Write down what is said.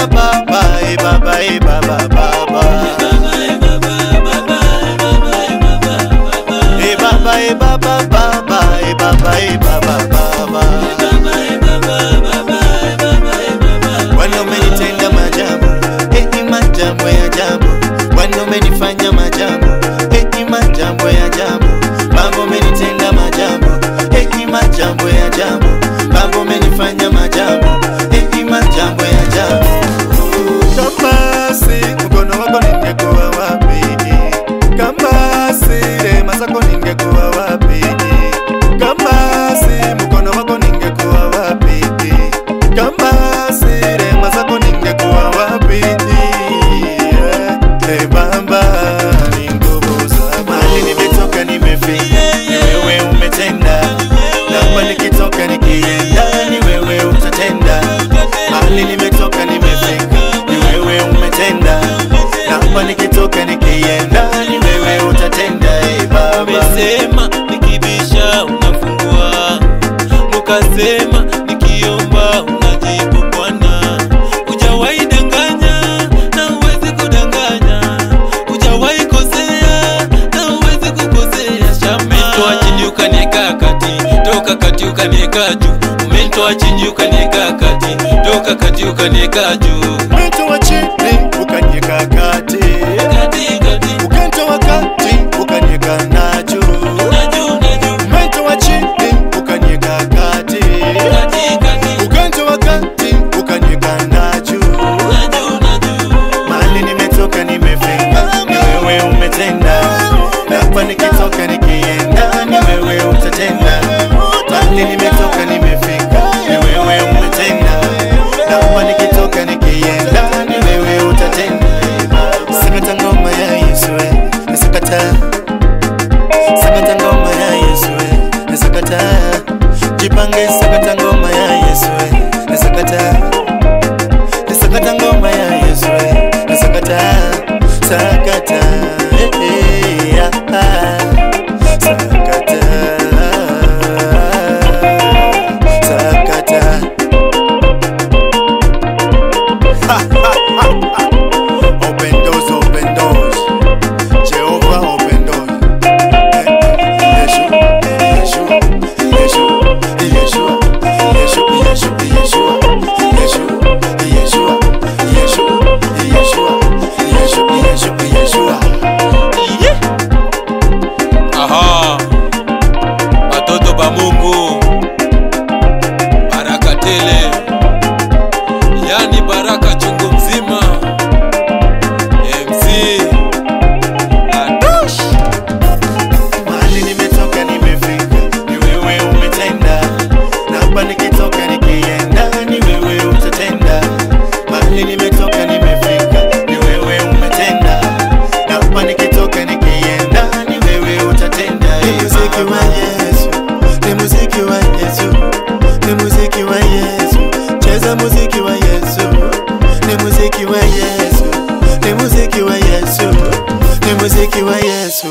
baba, baba, baba, baba. Baba, Bwana umenitenda maajabu, maajabu ya ajabu. Bwana umenifanya maajabu, maajabu ya ajabu. Baba umenitenda maajabu, maajabu ya ajabu. Baba umenifanya maajabu, maajabu ya ajabu. Kama si mkono wako ningekuwa wapi? Kama si rehema zako ningekuwa wapi? Kama si mkono wako ningekuwa wapi? Kama si rehema zako ningekuwa wapi? Baba ni nguvu za mahali nimetoka nimefika, ni wewe umetenda. Na hapa nikitoka nikienda, ni wewe utatenda. Mahali nimetoka nimefika, ni wewe umetenda. Na hapa nikitoka nikienda, ni wewe utatenda. Baba umesema nikibisha unafungua, mukasema nikiomba unajibu Bwana. Hujawahi danganya na huwezi kudanganya, hujawahi kosea na huwezi kukosea. Shamba umenitoa chini ukaniweka kati, toka kati ukaniweka juu. Umenitoa chini ukaniweka kati, toka kati ukaniweka juu. umenitoa chini ukaniweka kati, ukanitoa kati ukaniweka na juu. Umenitoa chini ukaniweka kati, ukanitoa kati ukaniweka na juu. Mahali nimetoka nimefika, ni wewe umetenda. Na hapa nikitoka nikienda, ni wewe utatenda. Mahali nimetoka nimefika, ni wewe umetenda. Na hapa nikitoka nikienda, ni wewe utatenda. Sakata ngoma ya Yesu, sakata. Sakata ngoma ya Yesu, sakata. Jipange sakata ngoma ya Yesu, sakata. Sakata ngoma ya Yesu, sakata. Sakata, yeah. Sakata, sakata. Open doors, open doors. Jehovah, open doors. Yeshua, Yeshua, Yeshua, Yeshua, Yeshua, Yeshua, Yeshua, Yeshua, Yeshua, Yeshua, Yeshua. Aha, watoto ba Mungu, baraka tele, yani baraka chungu mzima. MC Adush. Mahali nimetoka nimefika, ni wewe umetenda. Na hapa nikitoka nikienda, ni wewe utatenda. Mahali nimetoka nimefika, ni wewe umetenda. Na hapa nikitoka nikienda, ni wewe utatenda. Ni muziki wa Yesu, ni muziki wa Yesu, ni muziki wa Yesu. Cheza muziki wa Yesu, ni muziki wa Yesu, ni muziki wa Yesu, ni muziki wa Yesu.